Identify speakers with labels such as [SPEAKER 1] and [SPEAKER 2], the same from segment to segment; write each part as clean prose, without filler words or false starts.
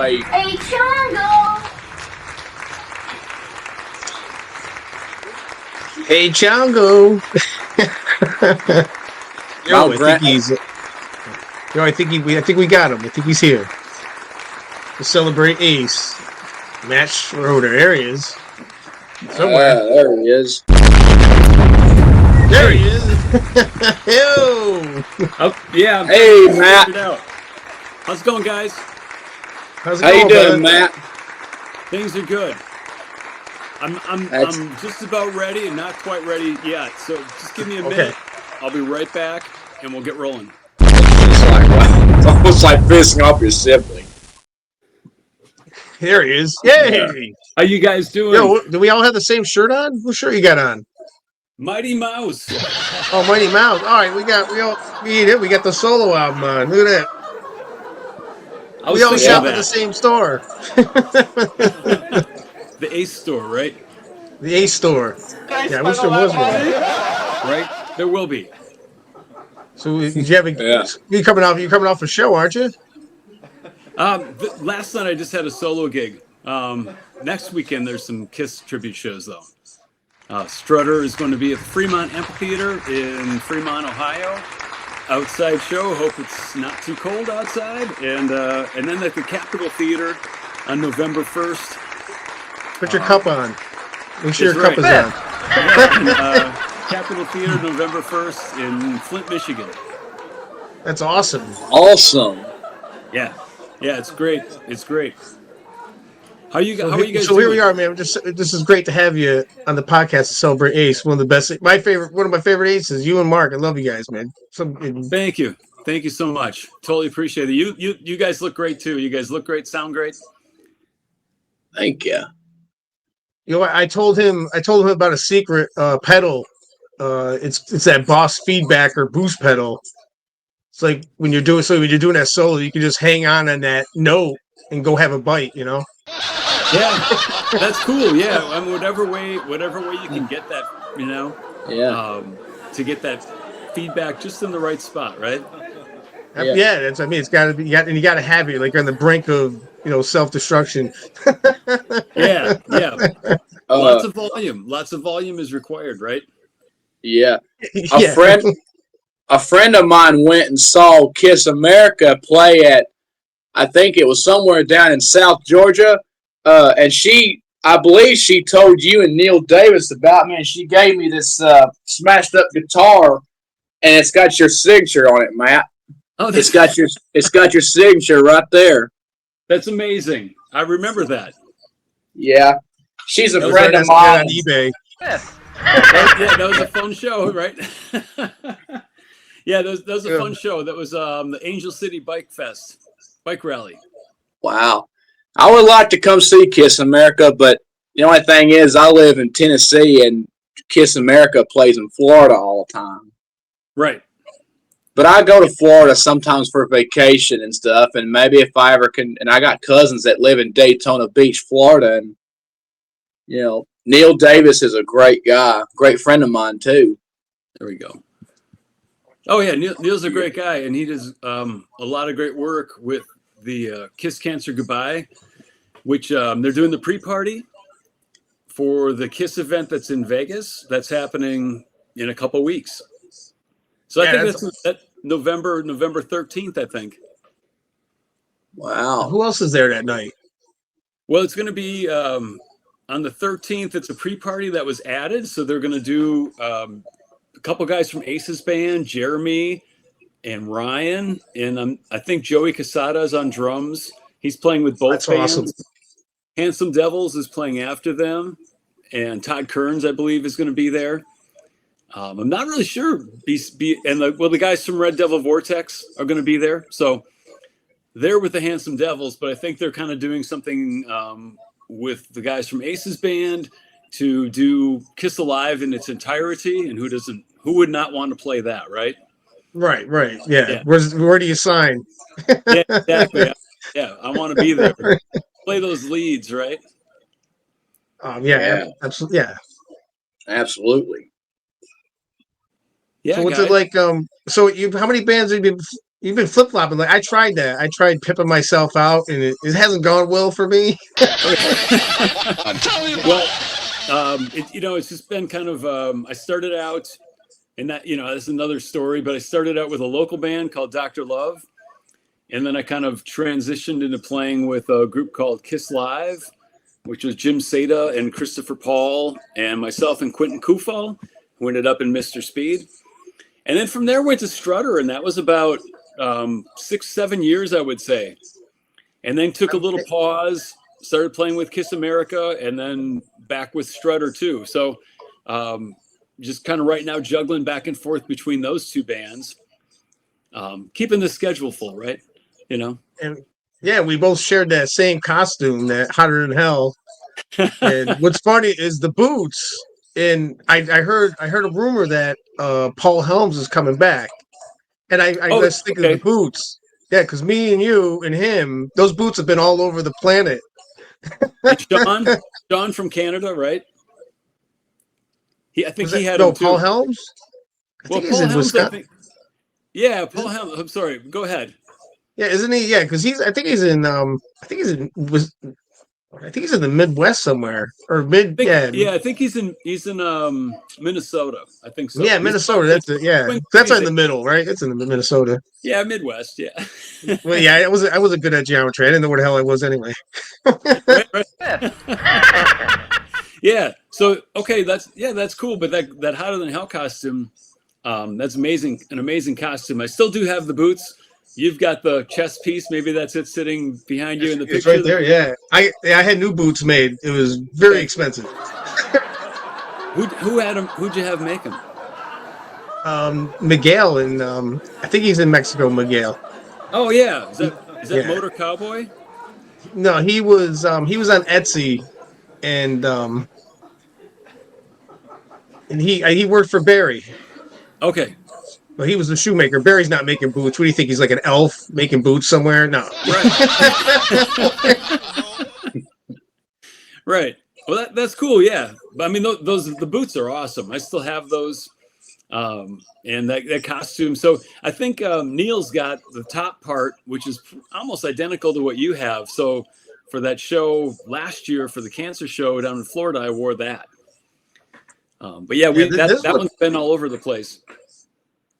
[SPEAKER 1] play.
[SPEAKER 2] Hey, Chongo!
[SPEAKER 3] Hey, Chongo. Yo, I think we got him. I think he's here to celebrate Ace. Matt Schroeder. There he is. Somewhere.
[SPEAKER 1] There he is.
[SPEAKER 3] There he is. Yo.
[SPEAKER 4] Oh, yeah.
[SPEAKER 1] Hey, Matt.
[SPEAKER 4] How's it going, guys?
[SPEAKER 3] How's it
[SPEAKER 1] How
[SPEAKER 3] going,
[SPEAKER 1] you doing,
[SPEAKER 3] bud?
[SPEAKER 1] Matt?
[SPEAKER 4] Things are good. I'm just about ready and not quite ready yet. So just give me a minute. I'll be right back, and we'll get rolling.
[SPEAKER 1] It's almost like pissing off your sibling.
[SPEAKER 3] There he is. Yay!
[SPEAKER 4] Yeah. How you guys doing?
[SPEAKER 3] Yo, do we all have the same shirt on? What shirt you got on?
[SPEAKER 4] Mighty Mouse.
[SPEAKER 3] Oh, Mighty Mouse. All right, we got the solo album on. Look at that. We all shop at the same store.
[SPEAKER 4] The Ace store, right?
[SPEAKER 3] The Ace store. Yeah, I wish there was one.
[SPEAKER 4] Right? There will be.
[SPEAKER 3] So you're coming off a show, aren't you?
[SPEAKER 4] Last night I just had a solo gig. Next weekend there's some Kiss tribute shows though. Schroeder is going to be at the Fremont Amphitheater in Fremont, Ohio. Outside show. Hope it's not too cold outside. And then at the Capitol Theater on November 1st.
[SPEAKER 3] Put your cup on. Make sure your cup is on.
[SPEAKER 4] Yeah, Capitol Theater, November 1st in Flint, Michigan.
[SPEAKER 3] That's awesome.
[SPEAKER 1] Awesome.
[SPEAKER 4] Yeah, it's great. It's great. How are you guys doing?
[SPEAKER 3] So here we are, man. This is great to have you on the podcast to celebrate Ace. One of my favorite Aces. You and Mark. I love you guys, man.
[SPEAKER 4] Thank you so much. Totally appreciate it. You guys look great too. You guys look great. Sound great.
[SPEAKER 1] Thank you.
[SPEAKER 3] You know, I told him about a secret pedal. It's that Boss feedback or boost pedal. It's like when you're doing that solo, you can just hang on that note and go have a bite. You know.
[SPEAKER 4] Yeah, that's cool. Yeah, I mean, whatever way you can get that, you know.
[SPEAKER 1] Yeah.
[SPEAKER 4] To get that feedback just in the right spot, right?
[SPEAKER 3] Yeah, it's got to be. You got to have it like on the brink of self-destruction.
[SPEAKER 4] Yeah. Lots of volume. Lots of volume is required, right?
[SPEAKER 1] Yeah. A friend of mine went and saw Kiss America play at, I think it was somewhere down in South Georgia, and I believe she told you and Neil Davis about me, and she gave me this smashed up guitar, and it's got your signature on it, Matt. Oh, it's got your signature right there.
[SPEAKER 4] That's amazing. I remember that.
[SPEAKER 1] Yeah, she's a friend of mine
[SPEAKER 3] on eBay.
[SPEAKER 4] That was a fun show, right? Yeah, that was a fun show. That was the Angel City Bike Rally.
[SPEAKER 1] Wow. I would like to come see Kiss America, but the only thing is I live in Tennessee and Kiss America plays in Florida all the time.
[SPEAKER 4] Right.
[SPEAKER 1] But I go to Florida sometimes for vacation and stuff, and maybe if I ever can, and I got cousins that live in Daytona Beach, Florida, and, Neil Davis is a great guy, great friend of mine, too.
[SPEAKER 4] There we go. Oh, yeah, Neil's a great guy, and he does a lot of great work with the Kiss Cancer Goodbye, which they're doing the pre-party for the Kiss event that's in Vegas. That's happening in a couple weeks. So I think that's November 13th, I think.
[SPEAKER 1] Wow.
[SPEAKER 3] Who else is there that night?
[SPEAKER 4] Well, it's going to be on the 13th. It's a pre-party that was added. So they're going to do a couple guys from Ace's band, Jeremy and Ryan. And I think Joey Casada is on drums. He's playing with both bands. Awesome. Handsome Devils is playing after them. And Todd Kearns, I believe, is going to be there. I'm not really sure. The guys from Red Devil Vortex are going to be there. So they're with the Handsome Devils, but I think they're kind of doing something with the guys from Ace's band to do Kiss Alive in its entirety. And who would not want to play that, right?
[SPEAKER 3] Right. Yeah. Where do you sign?
[SPEAKER 4] Yeah, exactly. Yeah, I want to be there. Play those leads, right?
[SPEAKER 3] Yeah. Absolutely. Yeah.
[SPEAKER 1] Absolutely.
[SPEAKER 3] Yeah. So what's it like? How many bands have you You've been flip flopping. Like I tried that. I tried pimping myself out, and it hasn't gone well for me.
[SPEAKER 4] Well, it's just been kind of. I started out, and that that's another story. But I started out with a local band called Dr. Love, and then I kind of transitioned into playing with a group called Kiss Live, which was Jim Seda and Christopher Paul and myself and Quentin Kufal, who ended up in Mr. Speed. And then from there went to Schroeder, and that was about 6-7 years, I would say. And then took a little pause, started playing with Kiss America, and then back with Schroeder too. So just kind of right now juggling back and forth between those two bands, keeping the schedule full, right?
[SPEAKER 3] And yeah, we both shared that same costume, that Hotter Than Hell. And what's funny is the boots. And I heard a rumor that Paul Helms is coming back. And I was thinking of the boots. Yeah, because me and you and him, those boots have been all over the planet.
[SPEAKER 4] John from Canada, right? I think he had
[SPEAKER 3] no Paul Helms.
[SPEAKER 4] Well, Paul Helms, I think. Yeah, Paul Helms. I'm sorry. Go ahead.
[SPEAKER 3] Yeah, isn't he? Yeah, because I think he's in the Midwest somewhere or mid.
[SPEAKER 4] I think he's in Minnesota. I think so.
[SPEAKER 3] Yeah, Minnesota. That's it. Yeah, that's in the middle, right? It's in the Minnesota.
[SPEAKER 4] Yeah, Midwest. Yeah.
[SPEAKER 3] Well, yeah, I wasn't good at geometry. I didn't know where the hell I was anyway.
[SPEAKER 4] Right. Yeah. So that's cool. But that Hotter Than Hell costume, that's amazing. An amazing costume. I still do have the boots. You've got the chest piece. Maybe that's it sitting behind you in the picture.
[SPEAKER 3] It's right there. Yeah, I had new boots made. It was very expensive.
[SPEAKER 4] Who had them? Who'd you have make them?
[SPEAKER 3] Miguel, and I think he's in Mexico. Miguel.
[SPEAKER 4] Oh yeah, is that Motor Cowboy?
[SPEAKER 3] No, he was on Etsy, and he worked for Barry.
[SPEAKER 4] Okay.
[SPEAKER 3] Well, he was the shoemaker. Barry's not making boots. What do you think? He's like an elf making boots somewhere? No.
[SPEAKER 4] Right. Right. Well, that's cool. Yeah. I mean, the boots are awesome. I still have those, and that costume. So I think Neil's got the top part, which is almost identical to what you have. So for that show last year, for the cancer show down in Florida, I wore that. But yeah, that one's been all over the place.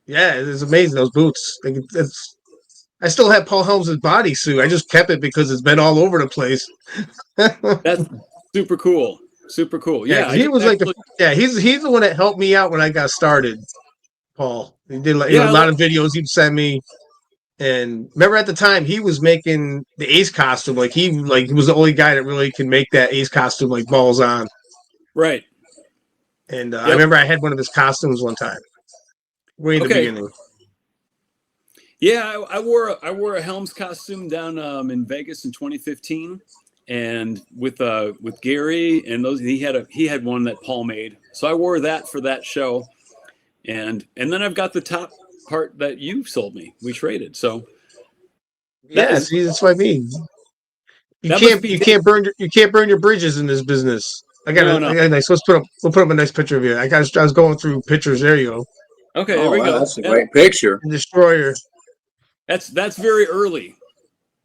[SPEAKER 3] Yeah, it's amazing, those boots. I still have Paul Helms' bodysuit. I just kept it because it's been all over the place.
[SPEAKER 4] That's super cool. Super cool. Yeah,
[SPEAKER 3] he was he's the one that helped me out when I got started. Paul, he did a lot of videos he'd send me. And remember at the time he was making the Ace costume. He was the only guy that really can make that Ace costume like balls on.
[SPEAKER 4] Right.
[SPEAKER 3] And I remember I had one of his costumes one time. Way in the beginning.
[SPEAKER 4] Yeah, I wore a Helms costume down in Vegas in 2015, and with Gary and those he had one that Paul made, so I wore that for that show, and then I've got the top part that you sold me. We traded, so
[SPEAKER 3] see, that's what I mean. You can't burn your bridges in this business. We'll put up a nice picture of you. I was going through pictures. There you go.
[SPEAKER 4] Okay, there we go.
[SPEAKER 1] That's a great picture.
[SPEAKER 3] Destroyer.
[SPEAKER 4] That's very early.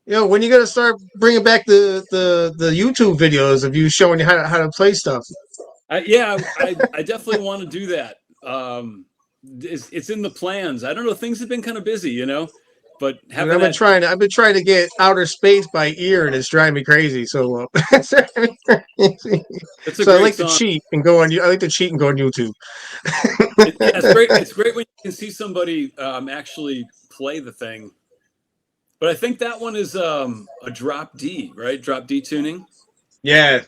[SPEAKER 3] When you gonna start bringing back the YouTube videos of you showing you how to play stuff?
[SPEAKER 4] I definitely want to do that. It's in the plans. I don't know. Things have been kind of busy, but
[SPEAKER 3] I've been trying to get Outer Space by ear, and it's driving me crazy. So,
[SPEAKER 4] that's a
[SPEAKER 3] I like to cheat and go on. I like to cheat and go on YouTube.
[SPEAKER 4] It's great. It's great when you can see somebody actually play the thing. But I think that one is a drop D, right? Drop D tuning.
[SPEAKER 3] Yeah,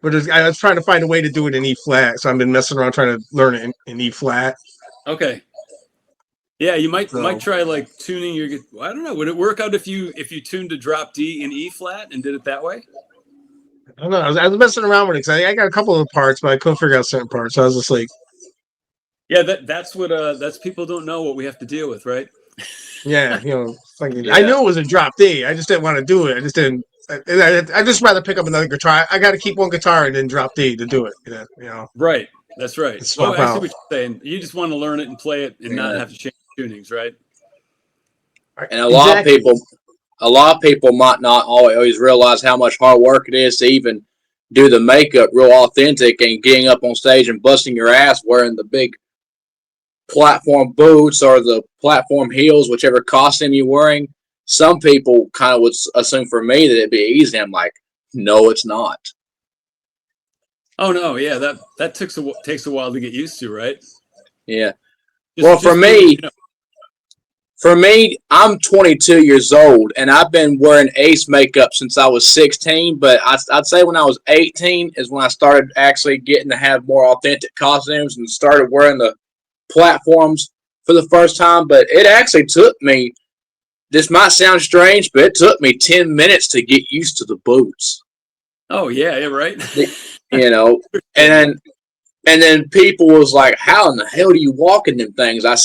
[SPEAKER 3] but I was trying to find a way to do it in E flat, so I've been messing around trying to learn it in E flat.
[SPEAKER 4] Okay. Yeah, you might try tuning your. I don't know. Would it work out if you tuned to drop D in E flat and did it that way?
[SPEAKER 3] I don't know. I was messing around with it because I got a couple of parts, but I couldn't figure out certain parts. So I was just like,
[SPEAKER 4] yeah, that's people don't know what we have to deal with, right?
[SPEAKER 3] Yeah, I knew it was a drop D. I just didn't want to do it. I just didn't. I just rather pick up another guitar. I got to keep one guitar and then drop D to do it.
[SPEAKER 4] Right. That's right. I see
[SPEAKER 3] what
[SPEAKER 4] you're saying. You just want to learn it and play it and not have to change tunings, right?
[SPEAKER 1] And a lot of people might not always realize how much hard work it is to even do the makeup real authentic and getting up on stage and busting your ass wearing the big platform boots or the platform heels, whichever costume you're wearing. Some people kind of would assume for me that it'd be easy. I'm like, no, it's not.
[SPEAKER 4] Oh no, yeah, that takes a while to get used to, right?
[SPEAKER 1] Yeah.
[SPEAKER 4] Just
[SPEAKER 1] For me, I'm 22 years old, and I've been wearing Ace makeup since I was 16. But I'd say when I was 18 is when I started actually getting to have more authentic costumes and started wearing the platforms for the first time. But it actually took me. This might sound strange, but it took me 10 minutes to get used to the boots.
[SPEAKER 4] Oh yeah, right.
[SPEAKER 1] And then people was like, "How in the hell do you walk in them things?" I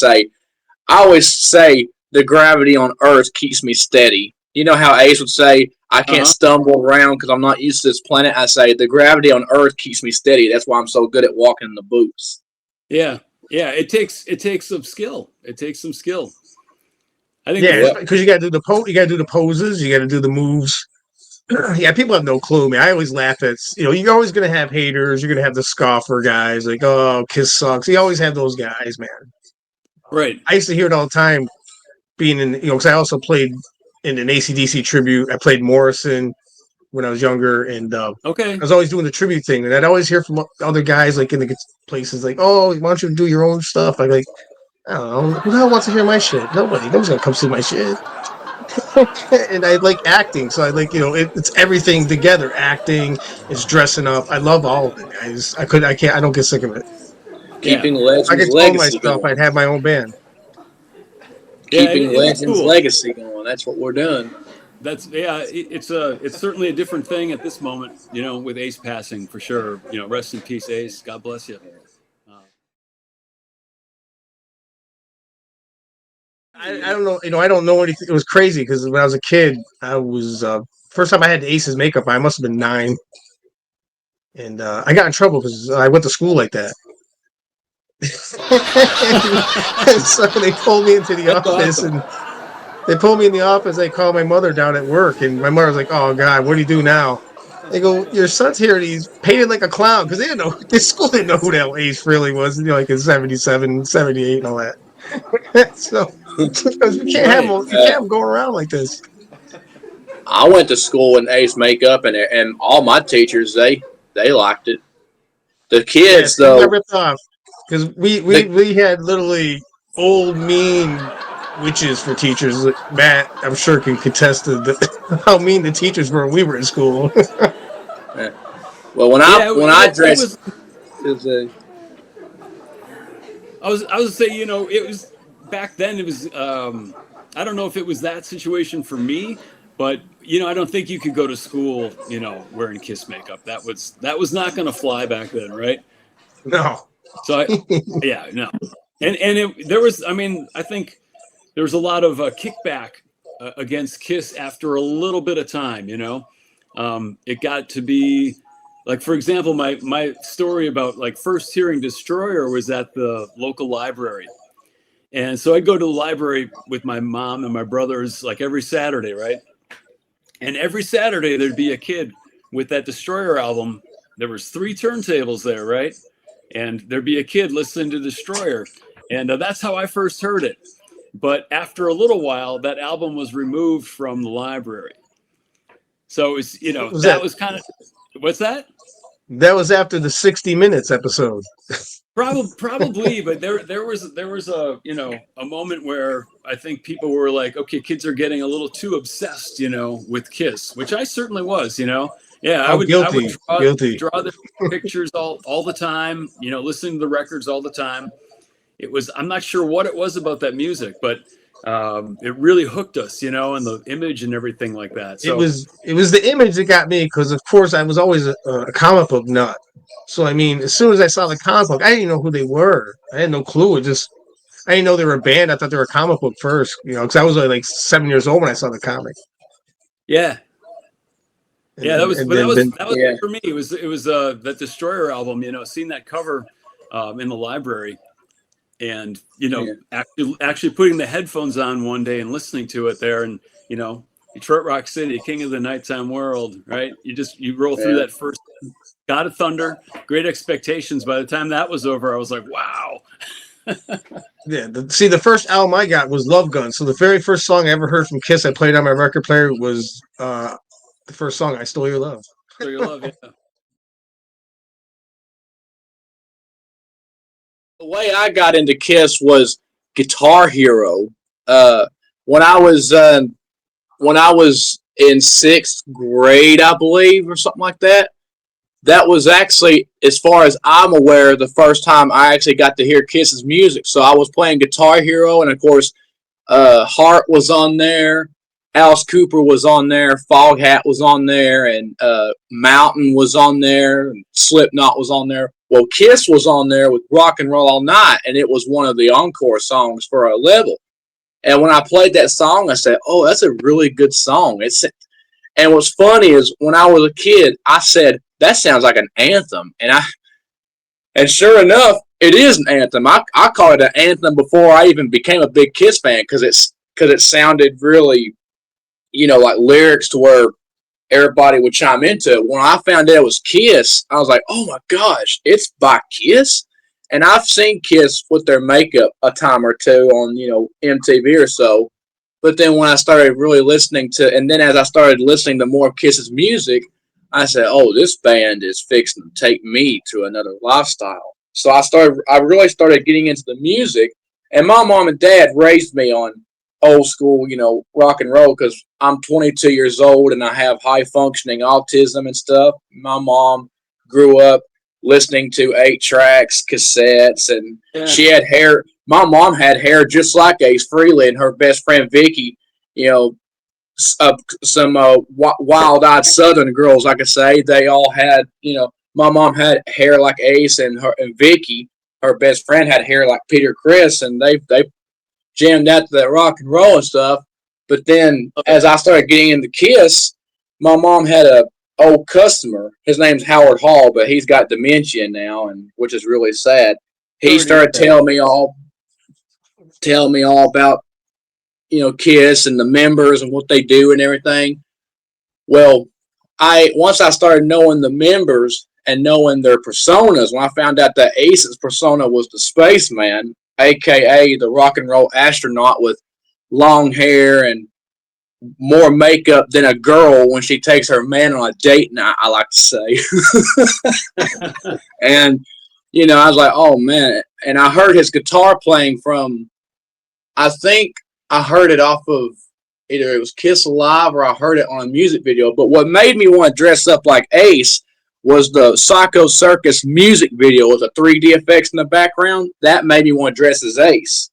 [SPEAKER 1] always say the gravity on Earth keeps me steady. You know how Ace would say, "I can't stumble around because I'm not used to this planet." I say the gravity on Earth keeps me steady. That's why I'm so good at walking in the boots.
[SPEAKER 4] Yeah, it takes some skill. It takes some skill.
[SPEAKER 3] I think because you got to do the poses, you got to do the moves. Yeah, people have no clue. Man, I always laugh at you're always gonna have haters. You're gonna have the scoffer guys like, oh, Kiss sucks. You always have those guys, man.
[SPEAKER 4] Right.
[SPEAKER 3] I used to hear it all the time. Being in, because I also played in an AC/DC tribute. I played Morrison when I was younger, and I was always doing the tribute thing. And I'd always hear from other guys like in the places like, oh, why don't you do your own stuff? I'm like, I don't know. Who the hell wants to hear my shit? Nobody. Nobody's gonna come see my shit. And I like acting, so I like it's everything together. Acting, it's dressing up. I love all of it, guys. I don't get sick of it.
[SPEAKER 1] Keeping
[SPEAKER 3] I
[SPEAKER 1] Legends
[SPEAKER 3] could own
[SPEAKER 1] legacy
[SPEAKER 3] myself.
[SPEAKER 1] going.
[SPEAKER 3] I'd have my own band.
[SPEAKER 1] Keeping
[SPEAKER 4] It's
[SPEAKER 1] Legends
[SPEAKER 4] cool.
[SPEAKER 1] legacy going. That's what we're doing.
[SPEAKER 4] It's certainly a different thing at this moment. With Ace passing for sure. Rest in peace, Ace. God bless you.
[SPEAKER 3] I don't know. I don't know anything. It was crazy because when I was a kid, I was first time I had Ace's makeup. I must have been 9, and I got in trouble because I went to school like that. and so they pulled me into the office,
[SPEAKER 4] awesome.
[SPEAKER 3] and they pulled me in the office. They called my mother down at work, and my mother was like, "Oh God, what do you do now?" They go, "Your son's here, and he's painted like a clown," because they didn't know. The school didn't know who the hell Ace really was. Like in 77, 78, and all that. So because you can't have them going around like this.
[SPEAKER 1] I went to school in Ace makeup, and all my teachers they liked it. The kids
[SPEAKER 3] We got
[SPEAKER 1] though,
[SPEAKER 3] ripped off because we had literally old mean witches for teachers. Matt, I'm sure can contest how mean the teachers were when we were in school.
[SPEAKER 1] well, when I dressed,
[SPEAKER 4] I was gonna say, it was back then. It was I don't know if it was that situation for me, but I don't think you could go to school, wearing Kiss makeup. That was not going to fly back then, right?
[SPEAKER 3] No.
[SPEAKER 4] So no, and there was. I mean, I think there was a lot of kickback against Kiss after a little bit of time. It got to be. Like, for example, my story about like first hearing Destroyer was at the local library. And so I'd go to the library with my mom and my brothers like every Saturday, right? And every Saturday there'd be a kid with that Destroyer album. There was 3 turntables there, right? And there'd be a kid listening to Destroyer. And that's how I first heard it. But after a little while, that album was removed from the library. So it was, that was kind of, what's that?
[SPEAKER 3] That was after the 60 Minutes episode.
[SPEAKER 4] Probably, but there was a a moment where I think people were like, okay, kids are getting a little too obsessed, with Kiss, which I certainly was, Yeah, I would draw the pictures all the time, listening to the records all the time. I'm not sure what it was about that music, but it really hooked us, and the image and everything like that. So
[SPEAKER 3] it was the image that got me because, of course, I was always a comic book nut. So I mean, as soon as I saw the comic book, I didn't know who they were. I had no clue. I didn't know they were a band. I thought they were a comic book first, because I was like 7 years old when I saw the comic.
[SPEAKER 4] Yeah. That was for me. It was that Destroyer album. Seeing that cover in the library. and you know,
[SPEAKER 1] Yeah.
[SPEAKER 4] actually putting the headphones on one day and listening to it there, and you know, Detroit Rock City, King of the Nighttime World, right? You roll through that first God of Thunder, Great Expectations. By the time that was over, I was like, wow.
[SPEAKER 3] Yeah, the first album I got was Love Gun. So the very first song I ever heard from Kiss I played on my record player was the first song, I Stole Your Love.
[SPEAKER 4] So your love, yeah.
[SPEAKER 1] The way I got into Kiss was Guitar Hero. Uh, when I was in sixth grade, I believe, or something like that. That was actually, as far as I'm aware, the first time I actually got to hear Kiss's music. So I was playing Guitar Hero, and of course, Heart was on there, Alice Cooper was on there, Foghat was on there, and Mountain was on there, and Slipknot was on there. Well, Kiss was on there with Rock and Roll All Night, and it was one of the encore songs for our level. And when I played that song, I said, "Oh, that's a really good song." And what's funny is when I was a kid, I said, "That sounds like an anthem," and sure enough, it is an anthem. I call it an anthem before I even became a big Kiss fan because it sounded really, like lyrics to where everybody would chime into it. When I found out it was Kiss, I was like, "Oh my gosh, it's by Kiss!" And I've seen Kiss with their makeup a time or two on MTV or so. But then when I started really listening to, and then as I started listening to more Kiss's music, I said, "Oh, this band is fixing to take me to another lifestyle." So I really started getting into the music, and my mom and dad raised me on old school, rock and roll because I'm 22 years old and I have high functioning autism and stuff. My mom grew up listening to 8 tracks, cassettes, and she had hair. My mom had hair just like Ace Frehley, and her best friend Vicky, some wild-eyed Southern girls, I could say. They all had, my mom had hair like Ace, and Vicky, her best friend, had hair like Peter Criss, and they jammed out to that rock and roll and stuff. But then, as I started getting into Kiss, my mom had a old customer. His name's Howard Hall, but he's got dementia now, and which is really sad. He started telling me all about Kiss and the members and what they do and everything. Well, once I started knowing the members and knowing their personas, when I found out that Ace's persona was the spaceman, aka the rock and roll astronaut with long hair and more makeup than a girl when she takes her man on a date night, I like to say. And I was like, "Oh man." And I heard his guitar playing from, I think I heard it off of either it was Kiss Alive or I heard it on a music video. But what made me want to dress up like Ace was the Psycho Circus music video with the 3D effects in the background. That made me want to dress as Ace.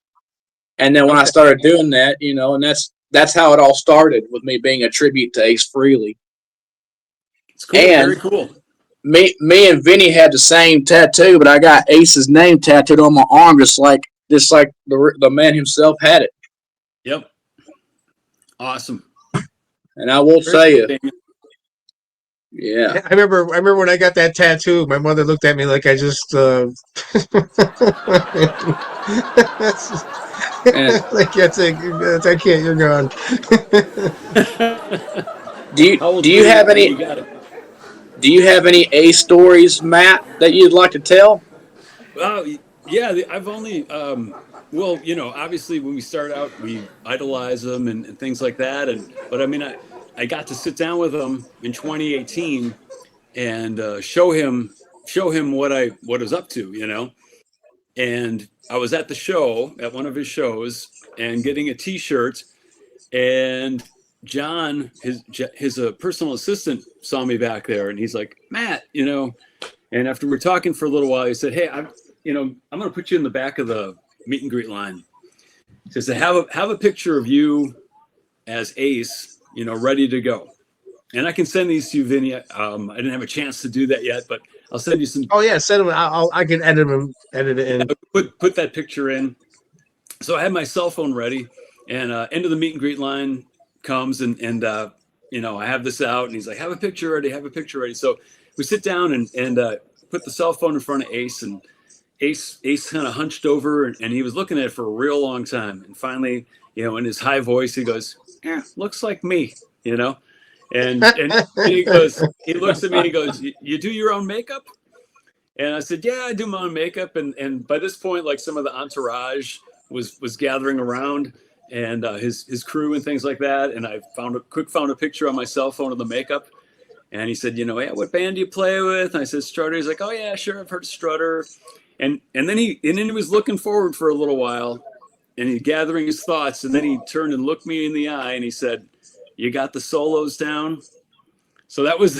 [SPEAKER 1] And then when I started doing that, and that's how it all started, with me being a tribute to Ace Frehley.
[SPEAKER 4] It's cool. And very cool.
[SPEAKER 1] Me and Vinny had the same tattoo, but I got Ace's name tattooed on my arm, just like the man himself had it.
[SPEAKER 4] Yep. Awesome.
[SPEAKER 1] And I will say it. Yeah.
[SPEAKER 3] I remember when I got that tattoo, my mother looked at me like I just like I can't, you're gone.
[SPEAKER 1] Do you have any Ace stories, Matt, that you'd like to tell?
[SPEAKER 4] Well, yeah, I've only well, obviously when we start out, we idolize them and things like that, but I mean, I got to sit down with him in 2018 and show him what I was up to, and I was at the show, at one of his shows, and getting a T-shirt, and John, his personal assistant, saw me back there, and he's like, "Matt, and after we're talking for a little while, he said, "Hey, I'm going to put you in the back of the meet and greet line." He says, "Have a picture of you as Ace, ready to go." And I can send these to you, Vinny. I didn't have a chance to do that yet, but I'll send you some.
[SPEAKER 3] Oh yeah, send them. I can edit it in.
[SPEAKER 4] Put that picture in. So I had my cell phone ready, and into the meet and greet line comes, and I have this out, and he's like, "Have a picture ready. Have a picture ready." So we sit down and put the cell phone in front of Ace, and Ace kind of hunched over and he was looking at it for a real long time. And finally, in his high voice, he goes, "Yeah, looks like me," And he looks at me and he goes, "You do your own makeup?" And I said, "Yeah, I do my own makeup." And by this point, like some of the entourage was gathering around, and his crew and things like that. And I found a picture on my cell phone of the makeup. And he said, "Yeah, what band do you play with?" And I said, "Schroeder." He's like, "Oh yeah, sure, I've heard of Schroeder." And then he was looking forward for a little while, and he gathering his thoughts. And then he turned and looked me in the eye, and he said, "You got the solos down?" So that was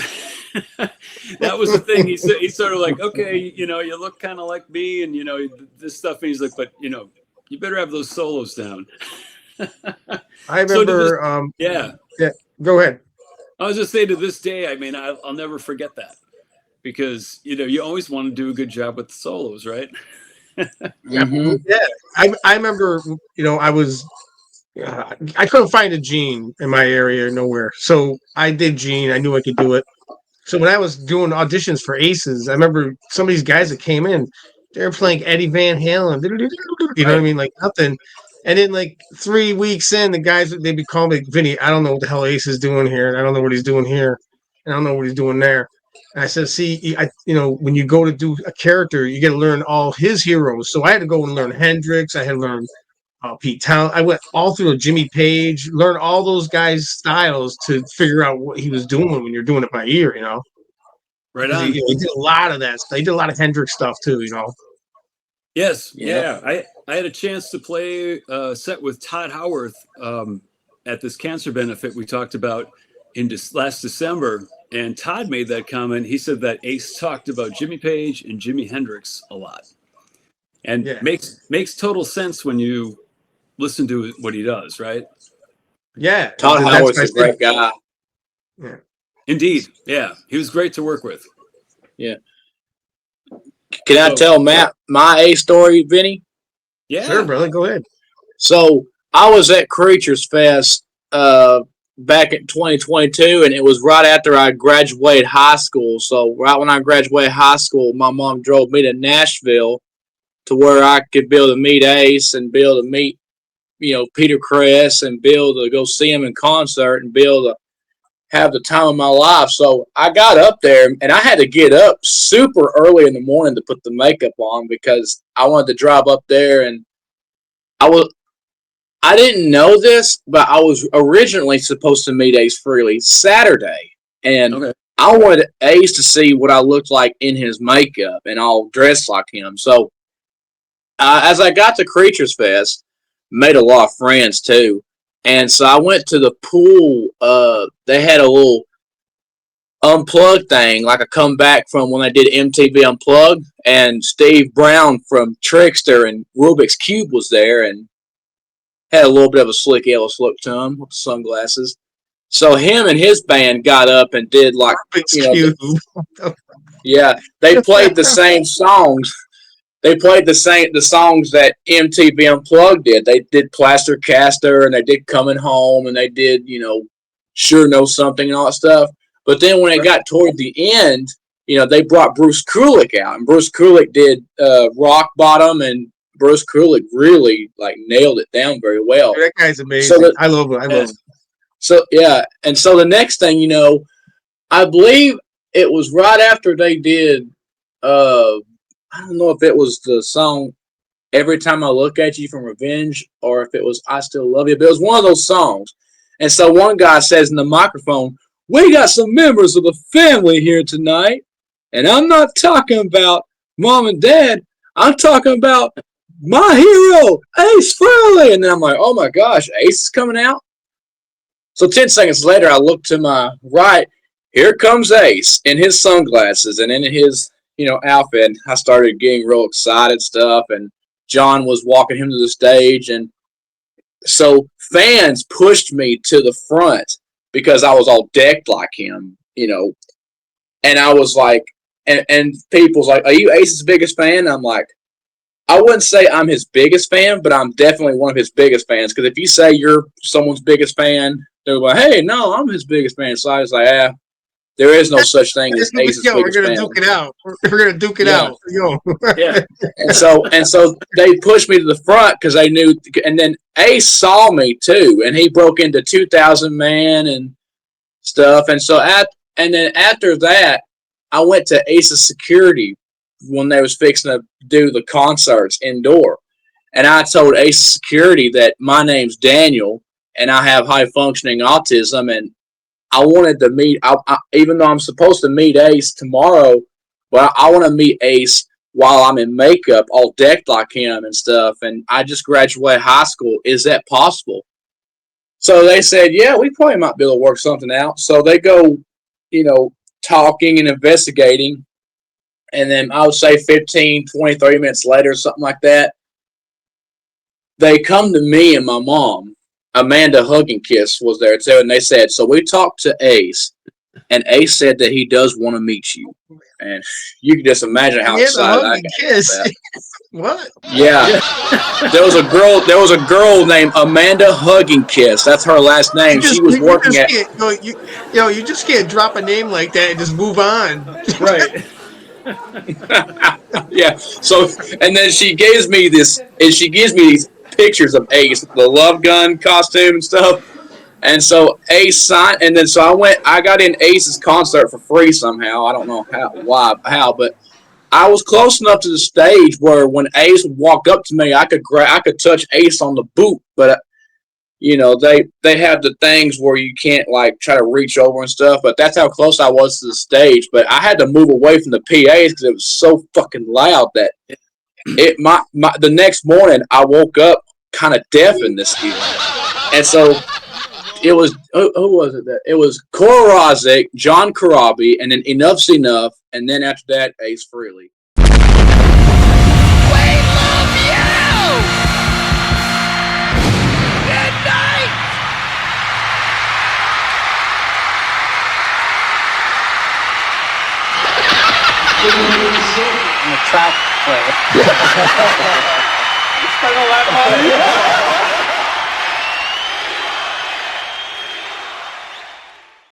[SPEAKER 4] that was the thing. He's sort of like, "Okay, you look kind of like me, and this stuff." And he's like, "But you better have those solos down."
[SPEAKER 3] I remember.
[SPEAKER 4] Yeah.
[SPEAKER 3] Go ahead.
[SPEAKER 4] I was just saying, to this day, I mean, I'll never forget that, because you always want to do a good job with the solos, right?
[SPEAKER 1] Mm-hmm.
[SPEAKER 3] Yeah, I remember. I couldn't find a Gene in my area nowhere, so I did Gene. I knew I could do it. So when I was doing auditions for Aces, I remember some of these guys that came in, they were playing Eddie Van Halen, you know what I mean, like nothing. And then like 3 weeks in, the guys they'd be calling me, "Vinny, I don't know what the hell Ace is doing here. I don't know what he's doing here. I don't know what he's doing there." And I said, "See, when you go to do a character, you got to learn all his heroes." So I had to go and learn Hendrix. I had to learn Pete Town. I went all through Jimmy Page, learn all those guys' styles to figure out what he was doing when you're doing it by ear,
[SPEAKER 4] Right
[SPEAKER 3] because
[SPEAKER 4] on.
[SPEAKER 3] he did a lot of that. He did a lot of Hendrix stuff too,
[SPEAKER 4] Yes.
[SPEAKER 1] Yeah.
[SPEAKER 4] Yeah. I had a chance to play a set with Todd Howarth at this cancer benefit we talked about in last December. And Todd made that comment. He said that Ace talked about Jimmy Page and Jimi Hendrix a lot. And
[SPEAKER 3] Yeah.
[SPEAKER 4] makes total sense when you listen to what he does, right?
[SPEAKER 3] Yeah.
[SPEAKER 1] Todd Howard's a great guy.
[SPEAKER 3] Yeah.
[SPEAKER 4] Indeed. Yeah. He was great to work with.
[SPEAKER 1] Yeah. Can I tell Matt my A story, Vinny?
[SPEAKER 4] Yeah.
[SPEAKER 3] Sure, brother. Go ahead.
[SPEAKER 1] So I was at Creatures Fest back in 2022, and it was right after I graduated high school. So right when I graduated high school, my mom drove me to Nashville to where I could be able to meet Ace and be able to meet, Peter Cress and be able to go see him in concert and be able to have the time of my life. So I got up there, and I had to get up super early in the morning to put the makeup on because I wanted to drive up there. And I didn't know this, but I was originally supposed to meet Ace Frehley Saturday, and
[SPEAKER 4] Okay.
[SPEAKER 1] I wanted Ace to see what I looked like in his makeup and all dressed like him. So as I got to Creatures Fest, made a lot of friends too. And so I went to the pool. They had a little unplugged thing, like a comeback from when they did MTV Unplugged. And Steve Brown from Trickster and Rubik's Cube was there and had a little bit of a slick Ellis look to him with the sunglasses. So him and his band got up and did like, yeah, they played the same songs. They played the songs that MTV Unplugged did. They did Plaster Caster and they did Coming Home and they did, Sure Know Something and all that stuff. But then when it got toward the end, they brought Bruce Kulick out, and Bruce Kulick did Rock Bottom, and Bruce Kulick really nailed it down very well.
[SPEAKER 3] That guy's amazing. So I love him.
[SPEAKER 1] So yeah, and so the next thing I believe it was right after they did. I don't know if it was the song "Every Time I Look at You" from Revenge, or if it was "I Still Love You," but it was one of those songs. And so one guy says in the microphone, "We got some members of the family here tonight, and I'm not talking about Mom and Dad. I'm talking about my hero, Ace Frehley." And then I'm like, "Oh my gosh, Ace is coming out?" So 10 seconds later, I look to my right. Here comes Ace in his sunglasses and in his outfit. And I started getting real excited stuff, and John was walking him to the stage, and so fans pushed me to the front because I was all decked like him, and I was like, and people's like, "Are you Ace's biggest fan?" I'm like, I wouldn't say I'm his biggest fan, but I'm definitely one of his biggest fans. Because if you say you're someone's biggest fan, they're like, "Hey, no, I'm his biggest fan." So I was like, There is no such thing as Ace's
[SPEAKER 3] we're
[SPEAKER 1] biggest
[SPEAKER 3] gonna
[SPEAKER 1] fan.
[SPEAKER 3] duke it out. We're gonna duke it out. Yo.
[SPEAKER 4] Yeah.
[SPEAKER 1] And so they pushed me to the front because they knew. And then Ace saw me too, and he broke into 2,000 Man and stuff. And so and then after that, I went to Ace's security when they was fixing to do the concerts indoor, and I told Ace's security that my name's Daniel and I have high functioning autism, and I wanted to meet. Even though I'm supposed to meet Ace tomorrow, but I want to meet Ace while I'm in makeup, all decked like him and stuff. And I just graduated high school. Is that possible? So they said, yeah, we probably might be able to work something out. So they go, talking and investigating. And then I would say 15, 20, 30 minutes later, something like that, they come to me and my mom. Amanda Hugginkiss was there too. And they said, so we talked to Ace. And Ace said that he does want to meet you. And you can just imagine how excited I got about that.
[SPEAKER 3] What?
[SPEAKER 1] Yeah. There was a girl named Amanda Hugginkiss. That's her last name. She was working at.
[SPEAKER 3] You just can't drop a name like that and just move on.
[SPEAKER 4] Right.
[SPEAKER 1] Yeah. So, and then she gives me these pictures of Ace, the Love Gun costume and stuff. And so Ace signed, and then so I got in Ace's concert for free somehow. I don't know how, but I was close enough to the stage where when Ace would walk up to me, I could touch Ace on the boot, but they have the things where you can't like try to reach over and stuff. But that's how close I was to the stage. But I had to move away from the PAs because it was so fucking loud that the next morning I woke up kind of deaf in this evening, and so. It was who was it? It was Cora Rozic, John Karabi, and then Enough's Enough, and then after that, Ace Frehley.
[SPEAKER 2] We love you! Good night!
[SPEAKER 1] I'm a track player.
[SPEAKER 2] Spent all that money?